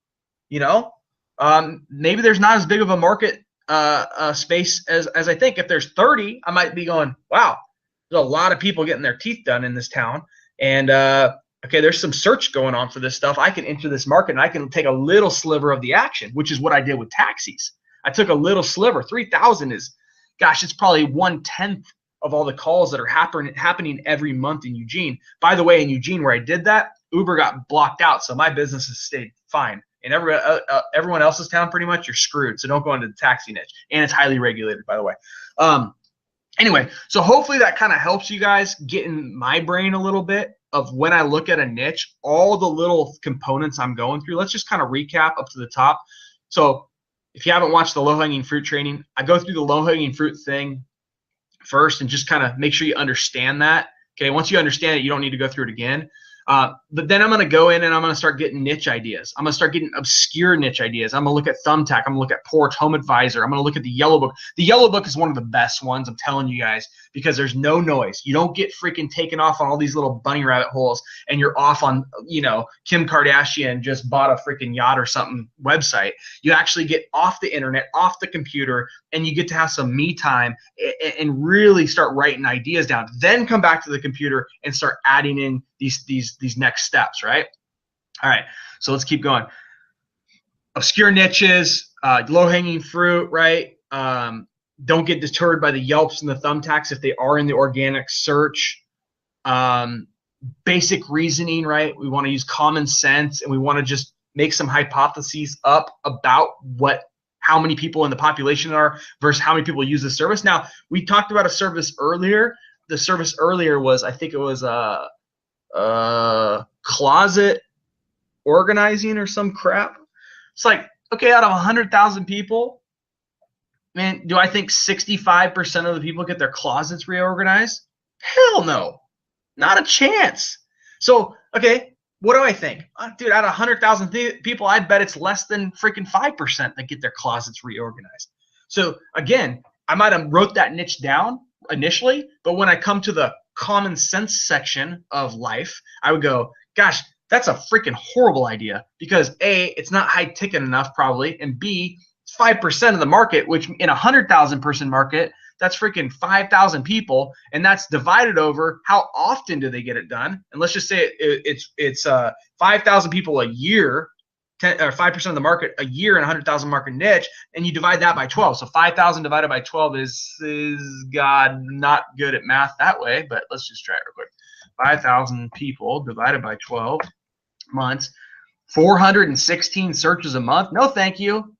Maybe there's not as big of a market space as I think. If there's 30, I might be going, wow, there's a lot of people getting their teeth done in this town. And okay, there's some search going on for this stuff. I can enter this market and I can take a little sliver of the action, which is what I did with taxis. I took a little sliver. 3,000 is, gosh, it's probably 1/10 of all the calls that are happening every month in Eugene. By the way, in Eugene where I did that, Uber got blocked out, so my business has stayed fine. In everyone else's town, pretty much, you're screwed. So don't go into the taxi niche. And it's highly regulated, by the way. Anyway, so hopefully that kind of helps you guys get in my brain a little bit of when I look at a niche, all the little components I'm going through. Let's just kind of recap up to the top. So if you haven't watched the low-hanging fruit training, I go through the low-hanging fruit thing first and just kind of make sure you understand that. Okay, once you understand it, you don't need to go through it again. But then I'm going to go in and I'm going to start getting niche ideas. I'm going to start getting obscure niche ideas. I'm going to look at Thumbtack. I'm going to look at Porch, Home Advisor. I'm going to look at the Yellow Book. The Yellow Book is one of the best ones, I'm telling you guys, because there's no noise. You don't get freaking taken off on all these little bunny rabbit holes and you're off on, you know, Kim Kardashian just bought a freaking yacht or something website. You actually get off the internet, off the computer, and you get to have some me time and really start writing ideas down. Then come back to the computer and start adding in these next steps, right? All right, so let's keep going. Obscure niches, low-hanging fruit, right? Don't get deterred by the Yelps and the Thumbtacks if they are in the organic search. Basic reasoning, right? We want to use common sense and we want to just make some hypotheses up about how many people in the population are versus how many people use the service. Now, we talked about a service earlier. The service earlier was, I think it was closet organizing or some crap. It's like, okay, out of 100,000 people, man, do I think 65% of the people get their closets reorganized? Hell no, not a chance. So, okay, what do I think? Dude, out of 100,000 people, I bet it's less than freaking 5% that get their closets reorganized. So again, I might have wrote that niche down initially, but when I come to the common sense section of life, I would go, gosh, that's a freaking horrible idea because A, it's not high ticket enough probably, and B, it's 5% of the market, which in a 100,000 person market, that's freaking 5,000 people, and that's divided over how often do they get it done. And let's just say it's 5,000 people a year, 10 or 5% of the market a year in a 100,000 market niche, and you divide that by 12. So 5,000 divided by 12 is God, not good at math that way, but let's just try it real quick. 5,000 people divided by 12 months, 416 searches a month. No, thank you.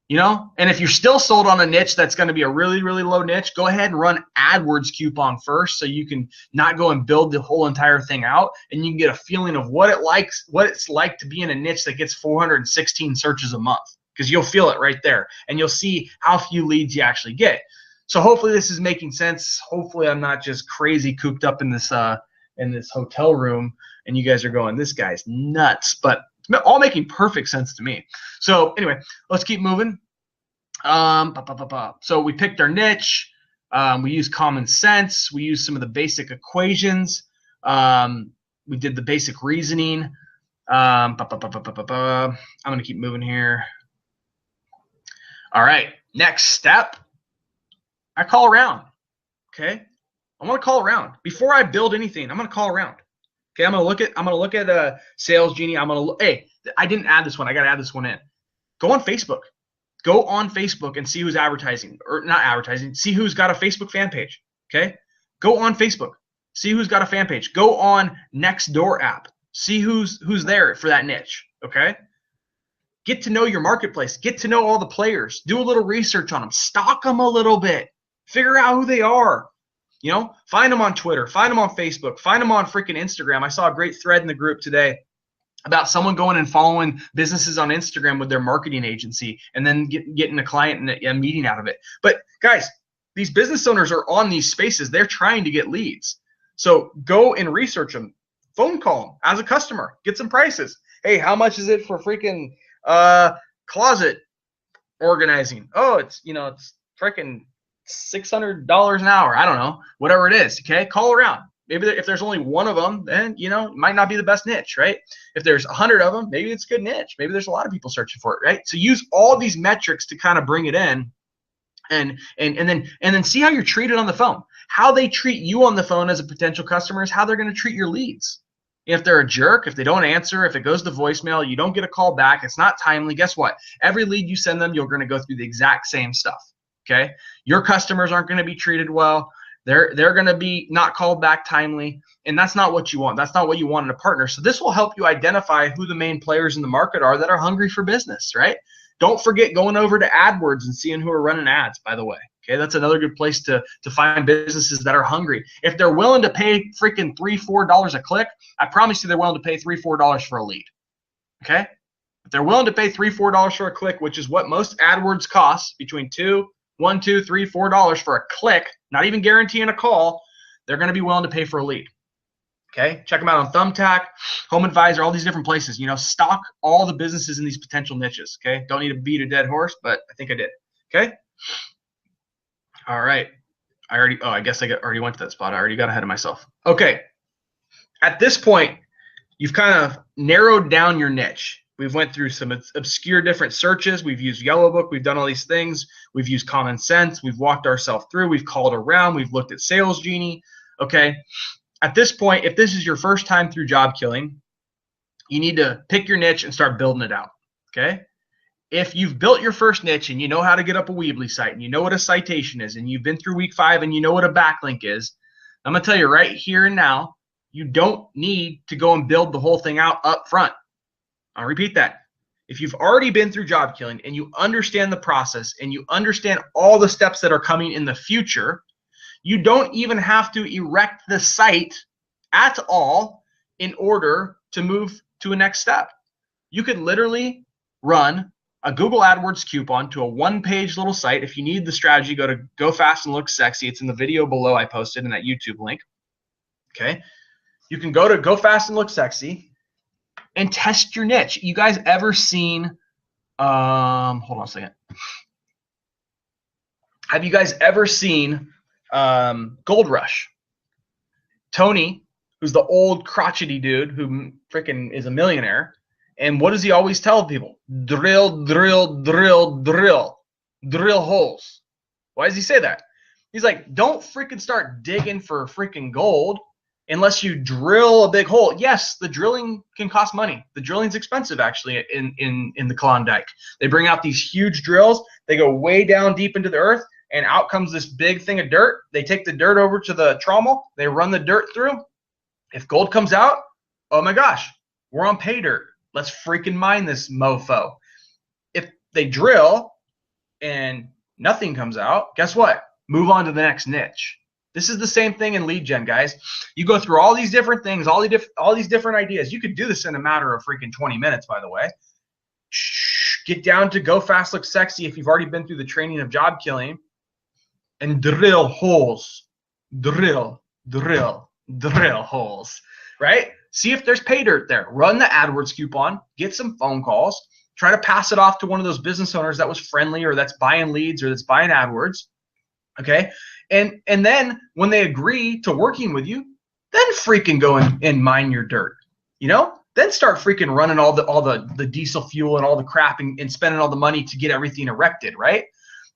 You know, and if you're still sold on a niche that's going to be a really, really low niche, go ahead and run AdWords coupon first so you can not go and build the whole entire thing out, and you can get a feeling of what it's like to be in a niche that gets 416 searches a month, because you'll feel it right there, and you'll see how few leads you actually get. So hopefully this is making sense. Hopefully I'm not just crazy cooped up in this hotel room and you guys are going, this guy's nuts, but all making perfect sense to me. So anyway, let's keep moving. So we picked our niche. We used common sense. We used some of the basic equations. We did the basic reasoning. I'm going to keep moving here. All right, next step. I call around. Okay, I want to call around before I build anything. I'm going to call around. Okay, I'm gonna look at Sales Genie. Hey, I didn't add this one. I gotta add this one in. Go on Facebook. Go on Facebook and see who's advertising, or not advertising. See who's got a Facebook fan page. Okay, go on Facebook. See who's got a fan page. Go on Nextdoor app. See who's there for that niche. Okay, get to know your marketplace. Get to know all the players. Do a little research on them. Stalk them a little bit. Figure out who they are. You know, find them on Twitter, find them on Facebook, find them on freaking Instagram. I saw a great thread in the group today about someone going and following businesses on Instagram with their marketing agency and then getting a client and a meeting out of it. But guys, these business owners are on these spaces. They're trying to get leads. So go and research them. Phone call them as a customer. Get some prices. Hey, how much is it for freaking closet organizing? Oh, it's freaking $600 an hour. I don't know, whatever it is. Okay, call around. Maybe if there's only one of them, then it might not be the best niche, right? If there's 100 of them, maybe it's a good niche. Maybe there's a lot of people searching for it, right? So use all these metrics to kind of bring it in, and then see how you're treated on the phone. How they treat you on the phone as a potential customer is how they're going to treat your leads. If they're a jerk, if they don't answer, if it goes to voicemail, you don't get a call back, it's not timely, guess what? Every lead you send them, you're going to go through the exact same stuff. Okay, your customers aren't going to be treated well. They're going to be not called back timely, and that's not what you want. That's not what you want in a partner. So this will help you identify who the main players in the market are that are hungry for business, right? Don't forget going over to AdWords and seeing who are running ads, by the way. Okay, that's another good place to find businesses that are hungry. If they're willing to pay freaking $3-4 a click, I promise you they're willing to pay $3-4 for a lead. Okay, if they're willing to pay $3-4 for a click, which is what most AdWords costs, between $1, $2, $3, $4 for a click, not even guaranteeing a call, they're going to be willing to pay for a lead. Okay, check them out on Thumbtack, Home Advisor, all these different places. You know, stock all the businesses in these potential niches. Okay, don't need to beat a dead horse, but I think I did. Okay. All right. I guess I already went to that spot. I already got ahead of myself. Okay. At this point, you've kind of narrowed down your niche. We've went through some obscure different searches. We've used Yellow Book. We've done all these things. We've used Common Sense. We've walked ourselves through. We've called around. We've looked at Sales Genie. Okay. At this point, if this is your first time through job killing, you need to pick your niche and start building it out. Okay. If you've built your first niche and you know how to get up a Weebly site and you know what a citation is and you've been through week 5 and you know what a backlink is, I'm going to tell you right here and now, you don't need to go and build the whole thing out up front. I'll repeat that. If you've already been through job killing and you understand the process and you understand all the steps that are coming in the future, you don't even have to erect the site at all in order to move to a next step. You could literally run a Google AdWords coupon to a one-page little site. If you need the strategy, go to Go Fast and Look Sexy. It's in the video below I posted in that YouTube link. Okay. You can go to Go Fast and Look Sexy and test your niche. You guys ever seen, hold on a second. Have you guys ever seen Gold Rush? Tony, who's the old crotchety dude who freaking is a millionaire, and what does he always tell people? Drill, drill, drill, drill. Drill holes. Why does he say that? He's like, don't freaking start digging for freaking gold unless you drill a big hole. Yes, the drilling can cost money. The drilling's expensive, actually, in the Klondike. They bring out these huge drills. They go way down deep into the earth, and out comes this big thing of dirt. They take the dirt over to the trommel. They run the dirt through. If gold comes out, oh my gosh, we're on pay dirt. Let's freaking mine this mofo. If they drill and nothing comes out, guess what? Move on to the next niche. This is the same thing in lead gen, guys. You go through all these different things, all these different ideas. You could do this in a matter of freaking 20 minutes, by the way. Get down to Go Fast, Look Sexy if you've already been through the training of job killing, and drill holes. Drill, drill, drill holes, right? See if there's pay dirt there. Run the AdWords coupon, get some phone calls, try to pass it off to one of those business owners that was friendly or that's buying leads or that's buying AdWords, okay? And then when they agree to working with you, then freaking go and mine your dirt, you know? Then start freaking running all the diesel fuel and all the crap and spending all the money to get everything erected, right?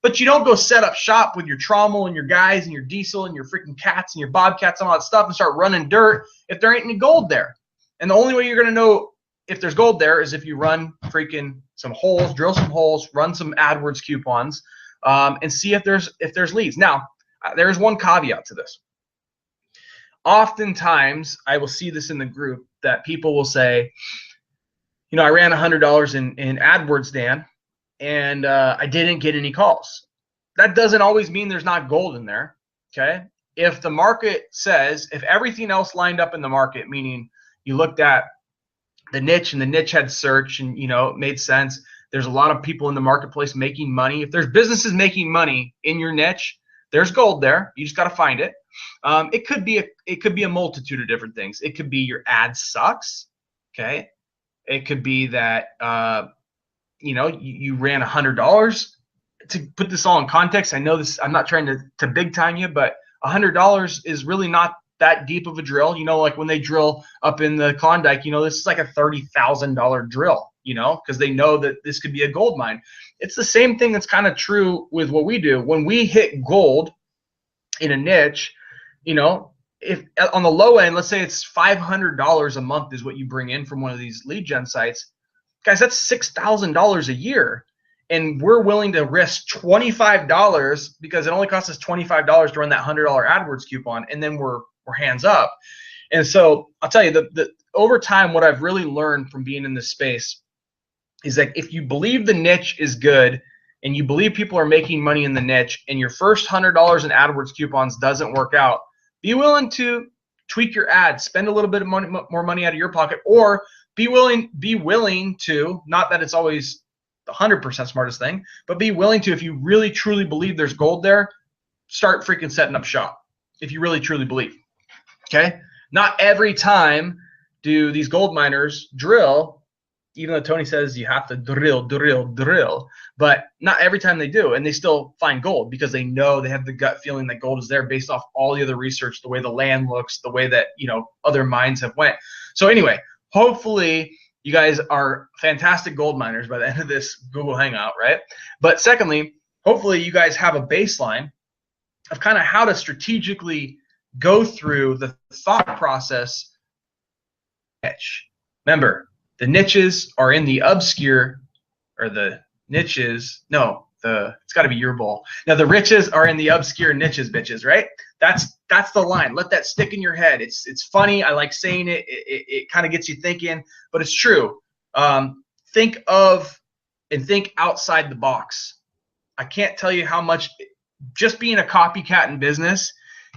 But you don't go set up shop with your trommel and your guys and your diesel and your freaking cats and your bobcats and all that stuff and start running dirt if there ain't any gold there. And the only way you're going to know if there's gold there is if you run freaking some holes, drill some holes, run some AdWords coupons, and see if there's leads. Now, there is one caveat to this. Oftentimes, I will see this in the group that people will say, you know, I ran $100 in AdWords, Dan, and I didn't get any calls. That doesn't always mean there's not gold in there, okay? If the market says, if everything else lined up in the market, meaning you looked at the niche and the niche had search and, you know, it made sense, there's a lot of people in the marketplace making money. If there's businesses making money in your niche, there's gold there. You just got to find it. It could be a multitude of different things. It could be your ad sucks, okay? It could be that you know, you ran $100. To put this all in context, I know this, I'm not trying to big time you, but $100 is really not that deep of a drill. You know, like when they drill up in the Klondike, you know, this is like a $30,000 drill, you know, because they know that this could be a gold mine. It's the same thing that's kind of true with what we do. When we hit gold in a niche, you know, if on the low end, let's say it's $500 a month is what you bring in from one of these lead gen sites, guys, that's $6,000 a year. And we're willing to risk $25 because it only costs us $25 to run that $100 AdWords coupon, and then we're hands up. And so I'll tell you, the over time, what I've really learned from being in this space is that if you believe the niche is good and you believe people are making money in the niche, and your first $100 in AdWords coupons doesn't work out, be willing to tweak your ads, spend a little bit of money, more money out of your pocket, or be willing to, not that it's always the 100% smartest thing, but be willing to, if you really truly believe there's gold there, start freaking setting up shop. If you really truly believe, okay? Not every time do these gold miners drill, even though Tony says you have to drill, but not every time they do, and they still find gold because they know, they have the gut feeling that gold is there based off all the other research, the way the land looks, the way that, you know, other mines have went. So anyway, hopefully you guys are fantastic gold miners by the end of this Google Hangout, right? But secondly, hopefully you guys have a baseline of kind of how to strategically go through the thought process niche. Remember, the niches are in the obscure, or the niches, no, it's got to be your ball. Now the riches are in the obscure niches, bitches, right? That's the line. Let that stick in your head. It's funny. I like saying it. It kind of gets you thinking, but it's true. Think of and think outside the box. I can't tell you how much just being a copycat in business,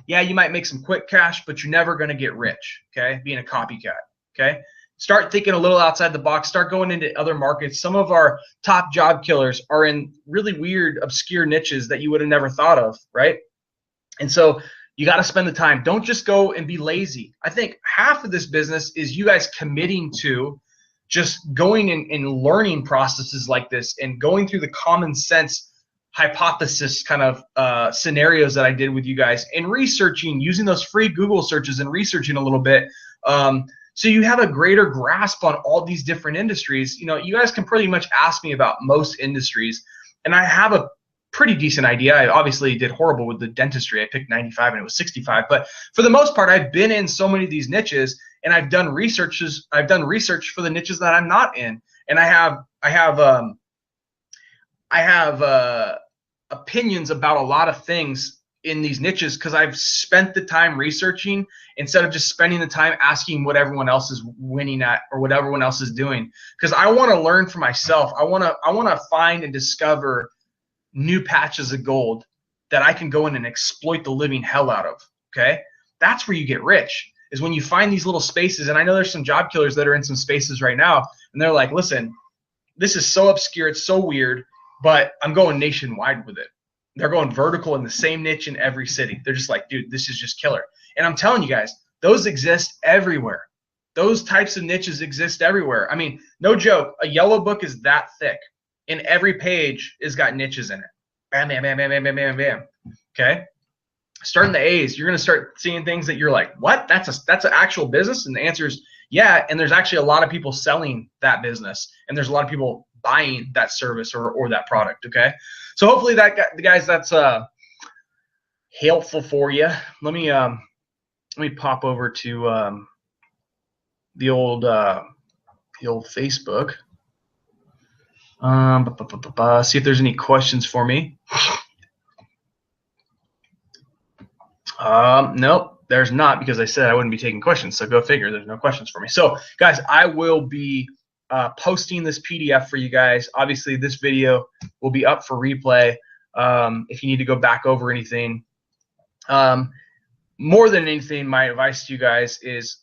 yeah, you might make some quick cash, but you're never going to get rich, okay? Being a copycat, okay? Start thinking a little outside the box. Start going into other markets. Some of our top job killers are in really weird, obscure niches that you would have never thought of, right? And so you got to spend the time. Don't just go and be lazy. I think half of this business is you guys committing to just going and learning processes like this and going through the common sense hypothesis kind of scenarios that I did with you guys, and researching, using those free Google searches and researching a little bit, so you have a greater grasp on all these different industries. You know, you guys can pretty much ask me about most industries, and I have a pretty decent idea. I obviously did horrible with the dentistry. I picked 95 and it was 65, but for the most part, I've been in so many of these niches, and I've done research for the niches that I'm not in, and I have opinions about a lot of things in these niches because I've spent the time researching instead of just spending the time asking what everyone else is winning at or what everyone else is doing. Because I want to learn for myself. I want to find and discover new patches of gold that I can go in and exploit the living hell out of. Okay, that's where you get rich, is when you find these little spaces. And I know there's some job killers that are in some spaces right now, and they're like, listen, this is so obscure, it's so weird, but I'm going nationwide with it. They're going vertical in the same niche in every city. They're just like, dude, this is just killer. And I'm telling you guys, those exist everywhere. Those types of niches exist everywhere. I mean, no joke, a yellow book is that thick, and every page has got niches in it. Bam, bam, bam, bam, bam, bam, bam, bam. Okay? Starting the A's, you're going to start seeing things that you're like, what? That's an actual business? And the answer is yeah, and there's actually a lot of people selling that business, and there's a lot of people buying that service or that product, okay? So hopefully guys, that's helpful for you. Let me pop over to the old Facebook. See if there's any questions for me. Nope, there's not, because I said I wouldn't be taking questions, so go figure, there's no questions for me. So guys, I will be posting this PDF for you guys. Obviously this video will be up for replay if you need to go back over anything. More than anything, my advice to you guys is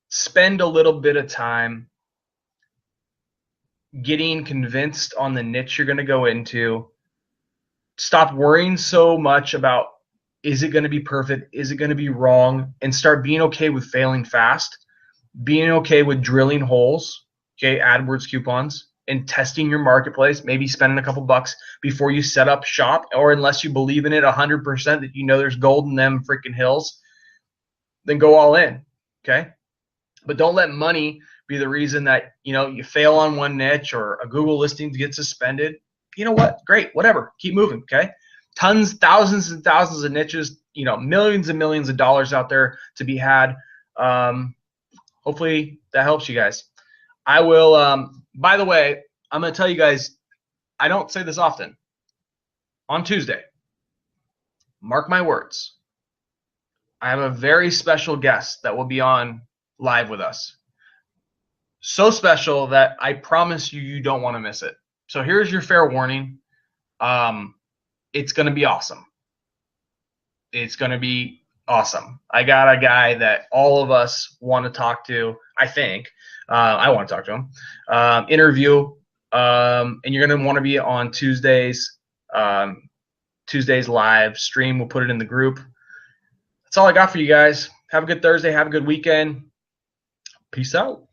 spend a little bit of time getting convinced on the niche you're going to go into. Stop worrying so much about, is it going to be perfect? Is it going to be wrong? And start being okay with failing fast, being okay with drilling holes, okay, AdWords coupons, and testing your marketplace, maybe spending a couple bucks before you set up shop, or unless you believe in it 100% that you know there's gold in them freaking hills, then go all in, okay? But don't let money be the reason that, you know, you fail on one niche or a Google listing gets suspended. You know what? Great, whatever. Keep moving, okay? Tons, thousands and thousands of niches, you know, millions and millions of dollars out there to be had. Hopefully that helps you guys. I will, by the way, I'm going to tell you guys, I don't say this often. On Tuesday, mark my words, I have a very special guest that will be on live with us. So special that I promise you, you don't want to miss it. So here's your fair warning. It's going to be awesome. It's going to be awesome. I got a guy that all of us want to talk to. I think I want to talk to him. Interview, and you're going to want to be on Tuesdays. Tuesdays live stream. We'll put it in the group. That's all I got for you guys. Have a good Thursday. Have a good weekend. Peace out.